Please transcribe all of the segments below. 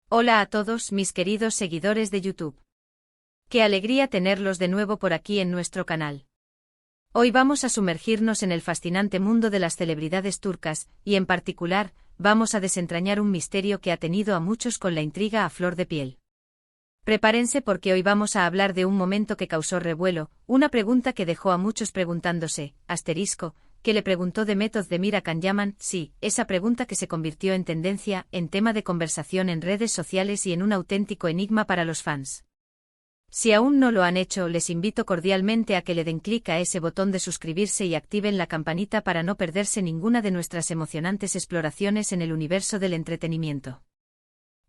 Hola a todos mis queridos seguidores de YouTube. Qué alegría tenerlos de nuevo por aquí en nuestro canal. Hoy vamos a sumergirnos en el fascinante mundo de las celebridades turcas, y en particular, vamos a desentrañar un misterio que ha tenido a muchos con la intriga a flor de piel. Prepárense porque hoy vamos a hablar de un momento que causó revuelo, una pregunta que dejó a muchos preguntándose, que le preguntó Demet Özdemir a Can Yaman, sí, esa pregunta que se convirtió en tendencia, en tema de conversación en redes sociales y en un auténtico enigma para los fans. Si aún no lo han hecho, les invito cordialmente a que le den clic a ese botón de suscribirse y activen la campanita para no perderse ninguna de nuestras emocionantes exploraciones en el universo del entretenimiento.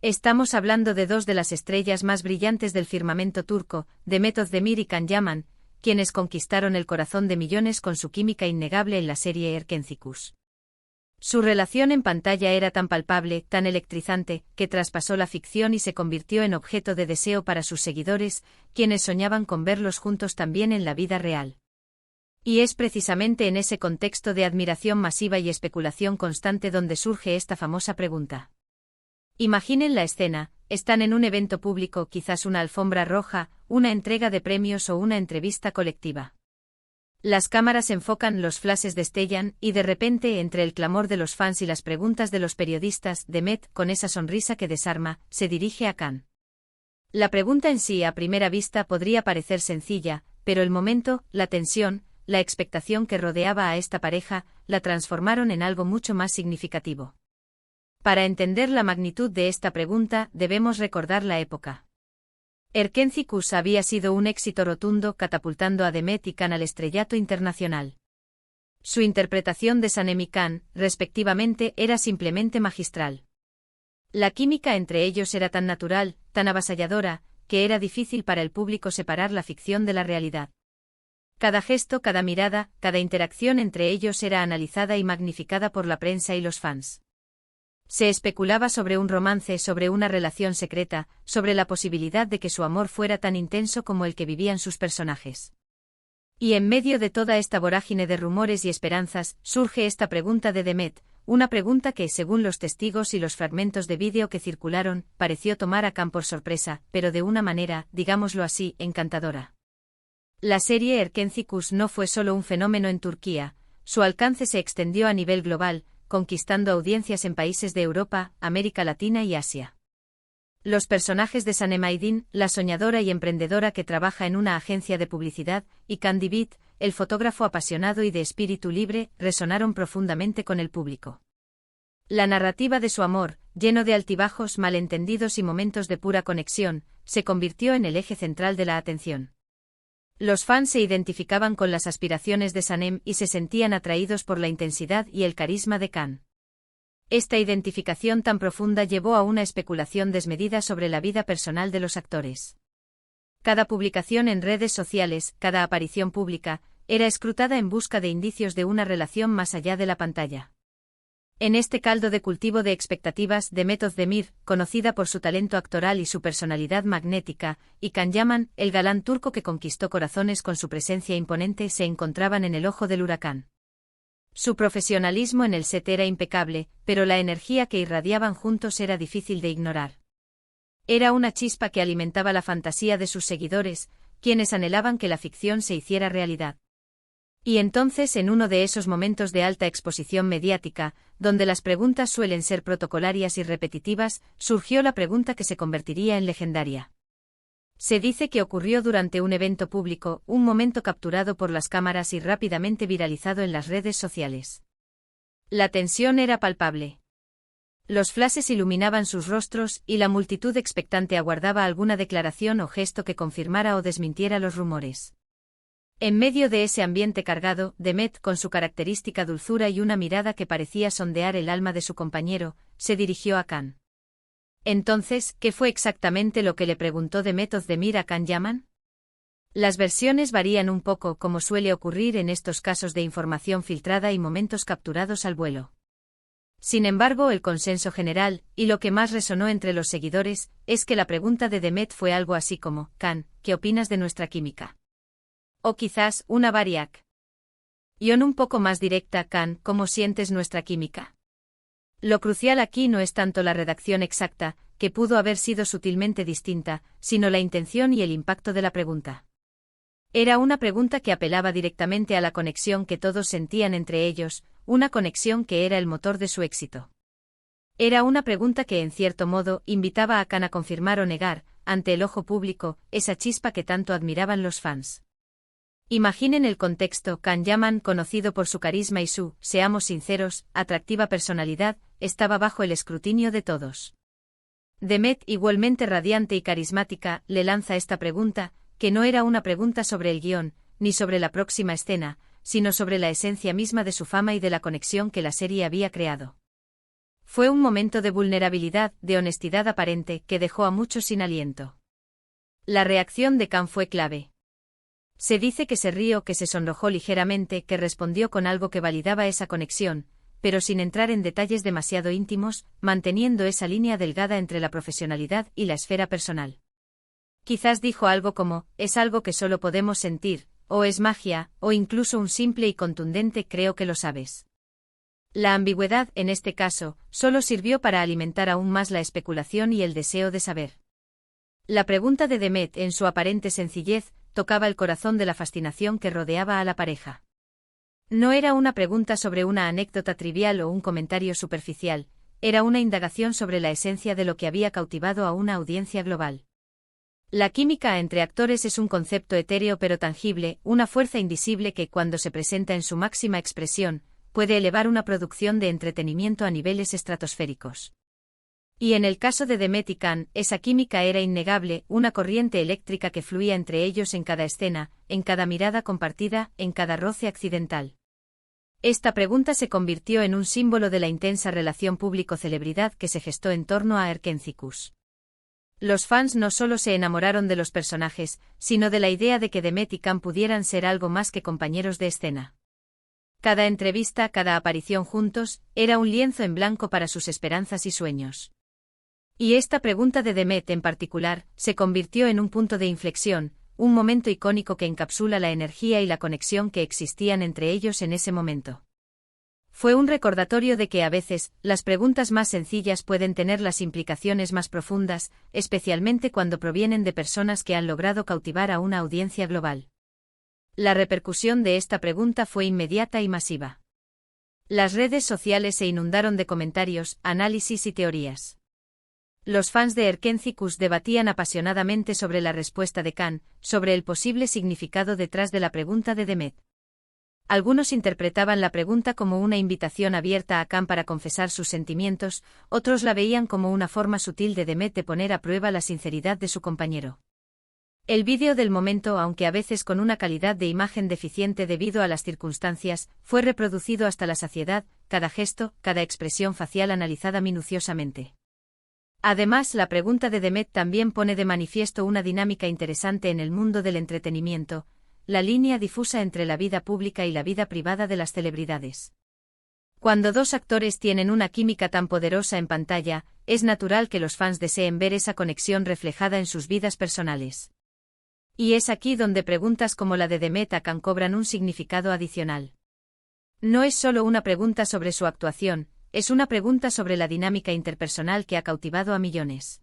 Estamos hablando de dos de las estrellas más brillantes del firmamento turco, Demet Özdemir y Can Yaman, quienes conquistaron el corazón de millones con su química innegable en la serie Erkencikus. Su relación en pantalla era tan palpable, tan electrizante, que traspasó la ficción y se convirtió en objeto de deseo para sus seguidores, quienes soñaban con verlos juntos también en la vida real. Y es precisamente en ese contexto de admiración masiva y especulación constante donde surge esta famosa pregunta. Imaginen la escena, están en un evento público, quizás una alfombra roja, una entrega de premios o una entrevista colectiva. Las cámaras enfocan, los flashes destellan, y de repente, entre el clamor de los fans y las preguntas de los periodistas, Demet, con esa sonrisa que desarma, se dirige a Can. La pregunta en sí a primera vista podría parecer sencilla, pero el momento, la tensión, la expectación que rodeaba a esta pareja, la transformaron en algo mucho más significativo. Para entender la magnitud de esta pregunta, debemos recordar la época. Erkencikus había sido un éxito rotundo, catapultando a Demet y Can al estrellato internacional. Su interpretación de Sanem y Can, respectivamente, era simplemente magistral. La química entre ellos era tan natural, tan avasalladora, que era difícil para el público separar la ficción de la realidad. Cada gesto, cada mirada, cada interacción entre ellos era analizada y magnificada por la prensa y los fans. Se especulaba sobre un romance, sobre una relación secreta, sobre la posibilidad de que su amor fuera tan intenso como el que vivían sus personajes. Y en medio de toda esta vorágine de rumores y esperanzas, surge esta pregunta de Demet, una pregunta que, según los testigos y los fragmentos de vídeo que circularon, pareció tomar a Can por sorpresa, pero de una manera, digámoslo así, encantadora. La serie Erkencikus no fue solo un fenómeno en Turquía, su alcance se extendió a nivel global, conquistando audiencias en países de Europa, América Latina y Asia. Los personajes de Sanem Aydin, la soñadora y emprendedora que trabaja en una agencia de publicidad, y Can Divit, el fotógrafo apasionado y de espíritu libre, resonaron profundamente con el público. La narrativa de su amor, lleno de altibajos, malentendidos y momentos de pura conexión, se convirtió en el eje central de la atención. Los fans se identificaban con las aspiraciones de Sanem y se sentían atraídos por la intensidad y el carisma de Can. Esta identificación tan profunda llevó a una especulación desmedida sobre la vida personal de los actores. Cada publicación en redes sociales, cada aparición pública, era escrutada en busca de indicios de una relación más allá de la pantalla. En este caldo de cultivo de expectativas, Demet Özdemir, conocida por su talento actoral y su personalidad magnética, y Can Yaman, el galán turco que conquistó corazones con su presencia imponente, se encontraban en el ojo del huracán. Su profesionalismo en el set era impecable, pero la energía que irradiaban juntos era difícil de ignorar. Era una chispa que alimentaba la fantasía de sus seguidores, quienes anhelaban que la ficción se hiciera realidad. Y entonces, en uno de esos momentos de alta exposición mediática, donde las preguntas suelen ser protocolarias y repetitivas, surgió la pregunta que se convertiría en legendaria. Se dice que ocurrió durante un evento público, un momento capturado por las cámaras y rápidamente viralizado en las redes sociales. La tensión era palpable. Los flashes iluminaban sus rostros y la multitud expectante aguardaba alguna declaración o gesto que confirmara o desmintiera los rumores. En medio de ese ambiente cargado, Demet, con su característica dulzura y una mirada que parecía sondear el alma de su compañero, se dirigió a Can. Entonces, ¿qué fue exactamente lo que le preguntó Demet Özdemir a Can Yaman? Las versiones varían un poco, como suele ocurrir en estos casos de información filtrada y momentos capturados al vuelo. Sin embargo, el consenso general, y lo que más resonó entre los seguidores, es que la pregunta de Demet fue algo así como, Can, ¿qué opinas de nuestra química? O quizás, una variac. Y un poco más directa, Can, ¿cómo sientes nuestra química? Lo crucial aquí no es tanto la redacción exacta, que pudo haber sido sutilmente distinta, sino la intención y el impacto de la pregunta. Era una pregunta que apelaba directamente a la conexión que todos sentían entre ellos, una conexión que era el motor de su éxito. Era una pregunta que en cierto modo invitaba a Khan a confirmar o negar, ante el ojo público, esa chispa que tanto admiraban los fans. Imaginen el contexto: Khan Yaman, conocido por su carisma y su, seamos sinceros, atractiva personalidad, estaba bajo el escrutinio de todos. Demet, igualmente radiante y carismática, le lanza esta pregunta, que no era una pregunta sobre el guión, ni sobre la próxima escena, sino sobre la esencia misma de su fama y de la conexión que la serie había creado. Fue un momento de vulnerabilidad, de honestidad aparente, que dejó a muchos sin aliento. La reacción de Khan fue clave. Se dice que se rió, que se sonrojó ligeramente, que respondió con algo que validaba esa conexión, pero sin entrar en detalles demasiado íntimos, manteniendo esa línea delgada entre la profesionalidad y la esfera personal. Quizás dijo algo como, es algo que solo podemos sentir, o es magia, o incluso un simple y contundente creo que lo sabes. La ambigüedad, en este caso, solo sirvió para alimentar aún más la especulación y el deseo de saber. La pregunta de Demet, en su aparente sencillez, tocaba el corazón de la fascinación que rodeaba a la pareja. No era una pregunta sobre una anécdota trivial o un comentario superficial, era una indagación sobre la esencia de lo que había cautivado a una audiencia global. La química entre actores es un concepto etéreo pero tangible, una fuerza invisible que, cuando se presenta en su máxima expresión, puede elevar una producción de entretenimiento a niveles estratosféricos. Y en el caso de Demet y Khan, esa química era innegable, una corriente eléctrica que fluía entre ellos en cada escena, en cada mirada compartida, en cada roce accidental. Esta pregunta se convirtió en un símbolo de la intensa relación público-celebridad que se gestó en torno a Erkencikus. Los fans no solo se enamoraron de los personajes, sino de la idea de que Demet y Khan pudieran ser algo más que compañeros de escena. Cada entrevista, cada aparición juntos, era un lienzo en blanco para sus esperanzas y sueños. Y esta pregunta de Demet en particular, se convirtió en un punto de inflexión, un momento icónico que encapsula la energía y la conexión que existían entre ellos en ese momento. Fue un recordatorio de que a veces, las preguntas más sencillas pueden tener las implicaciones más profundas, especialmente cuando provienen de personas que han logrado cautivar a una audiencia global. La repercusión de esta pregunta fue inmediata y masiva. Las redes sociales se inundaron de comentarios, análisis y teorías. Los fans de Erkencikus debatían apasionadamente sobre la respuesta de Khan, sobre el posible significado detrás de la pregunta de Demet. Algunos interpretaban la pregunta como una invitación abierta a Khan para confesar sus sentimientos, otros la veían como una forma sutil de Demet de poner a prueba la sinceridad de su compañero. El vídeo del momento, aunque a veces con una calidad de imagen deficiente debido a las circunstancias, fue reproducido hasta la saciedad, cada gesto, cada expresión facial analizada minuciosamente. Además, la pregunta de Demet también pone de manifiesto una dinámica interesante en el mundo del entretenimiento, la línea difusa entre la vida pública y la vida privada de las celebridades. Cuando dos actores tienen una química tan poderosa en pantalla, es natural que los fans deseen ver esa conexión reflejada en sus vidas personales. Y es aquí donde preguntas como la de Demet a Khan cobran un significado adicional. No es solo una pregunta sobre su actuación, es una pregunta sobre la dinámica interpersonal que ha cautivado a millones.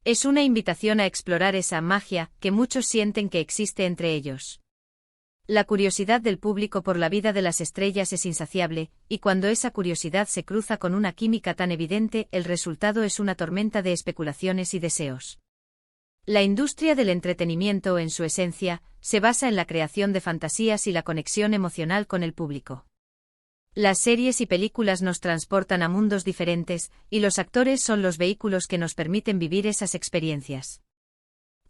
Es una invitación a explorar esa magia que muchos sienten que existe entre ellos. La curiosidad del público por la vida de las estrellas es insaciable, y cuando esa curiosidad se cruza con una química tan evidente, el resultado es una tormenta de especulaciones y deseos. La industria del entretenimiento, en su esencia, se basa en la creación de fantasías y la conexión emocional con el público. Las series y películas nos transportan a mundos diferentes, y los actores son los vehículos que nos permiten vivir esas experiencias.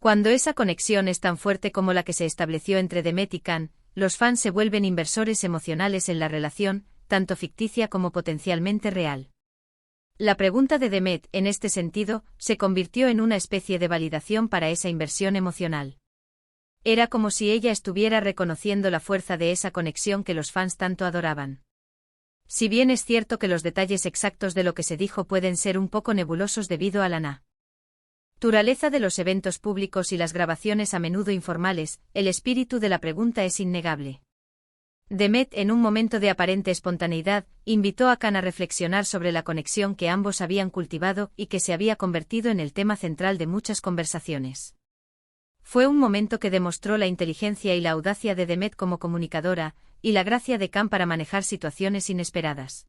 Cuando esa conexión es tan fuerte como la que se estableció entre Demet y Khan, los fans se vuelven inversores emocionales en la relación, tanto ficticia como potencialmente real. La pregunta de Demet, en este sentido, se convirtió en una especie de validación para esa inversión emocional. Era como si ella estuviera reconociendo la fuerza de esa conexión que los fans tanto adoraban. Si bien es cierto que los detalles exactos de lo que se dijo pueden ser un poco nebulosos debido a la naturaleza de los eventos públicos y las grabaciones a menudo informales, el espíritu de la pregunta es innegable. Demet, en un momento de aparente espontaneidad, invitó a Khan a reflexionar sobre la conexión que ambos habían cultivado y que se había convertido en el tema central de muchas conversaciones. Fue un momento que demostró la inteligencia y la audacia de Demet como comunicadora, y la gracia de Khan para manejar situaciones inesperadas.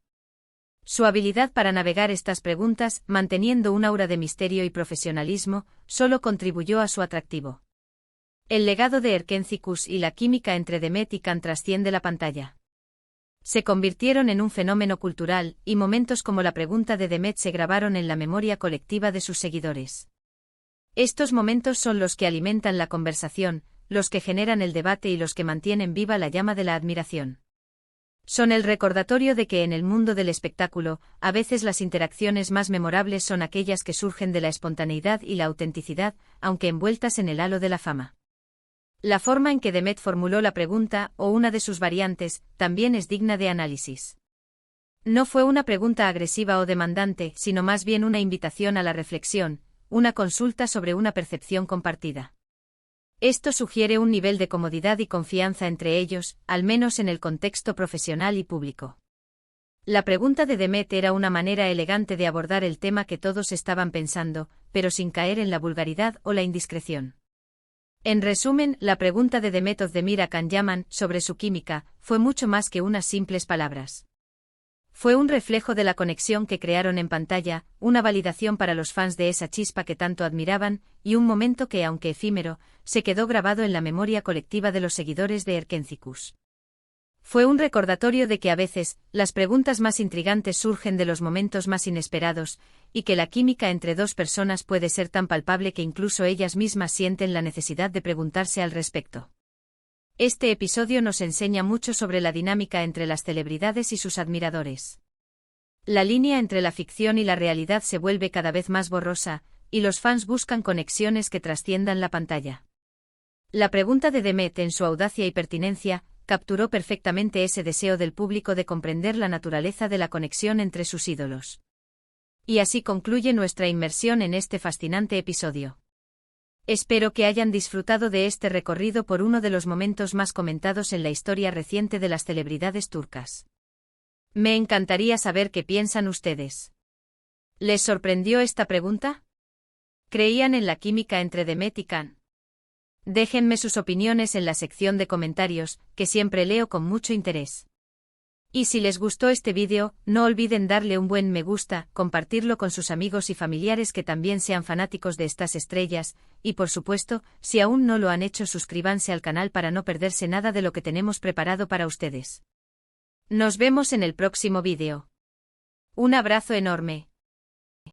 Su habilidad para navegar estas preguntas, manteniendo un aura de misterio y profesionalismo, solo contribuyó a su atractivo. El legado de Erkenci-Kush y la química entre Demet y Khan trasciende la pantalla. Se convirtieron en un fenómeno cultural, y momentos como la pregunta de Demet se grabaron en la memoria colectiva de sus seguidores. Estos momentos son los que alimentan la conversación, los que generan el debate y los que mantienen viva la llama de la admiración. Son el recordatorio de que en el mundo del espectáculo, a veces las interacciones más memorables son aquellas que surgen de la espontaneidad y la autenticidad, aunque envueltas en el halo de la fama. La forma en que Demet formuló la pregunta, o una de sus variantes, también es digna de análisis. No fue una pregunta agresiva o demandante, sino más bien una invitación a la reflexión, una consulta sobre una percepción compartida. Esto sugiere un nivel de comodidad y confianza entre ellos, al menos en el contexto profesional y público. La pregunta de Demet era una manera elegante de abordar el tema que todos estaban pensando, pero sin caer en la vulgaridad o la indiscreción. En resumen, la pregunta de Demet Özdemir a Can Yaman sobre su química fue mucho más que unas simples palabras. Fue un reflejo de la conexión que crearon en pantalla, una validación para los fans de esa chispa que tanto admiraban, y un momento que, aunque efímero, se quedó grabado en la memoria colectiva de los seguidores de Erkenci-Kush. Fue un recordatorio de que a veces, las preguntas más intrigantes surgen de los momentos más inesperados, y que la química entre dos personas puede ser tan palpable que incluso ellas mismas sienten la necesidad de preguntarse al respecto. Este episodio nos enseña mucho sobre la dinámica entre las celebridades y sus admiradores. La línea entre la ficción y la realidad se vuelve cada vez más borrosa, y los fans buscan conexiones que trasciendan la pantalla. La pregunta de Demet, en su audacia y pertinencia, capturó perfectamente ese deseo del público de comprender la naturaleza de la conexión entre sus ídolos. Y así concluye nuestra inmersión en este fascinante episodio. Espero que hayan disfrutado de este recorrido por uno de los momentos más comentados en la historia reciente de las celebridades turcas. Me encantaría saber qué piensan ustedes. ¿Les sorprendió esta pregunta? ¿Creían en la química entre Demet y Khan? Déjenme sus opiniones en la sección de comentarios, que siempre leo con mucho interés. Y si les gustó este vídeo, no olviden darle un buen me gusta, compartirlo con sus amigos y familiares que también sean fanáticos de estas estrellas, y por supuesto, si aún no lo han hecho, suscríbanse al canal para no perderse nada de lo que tenemos preparado para ustedes. Nos vemos en el próximo vídeo. Un abrazo enorme.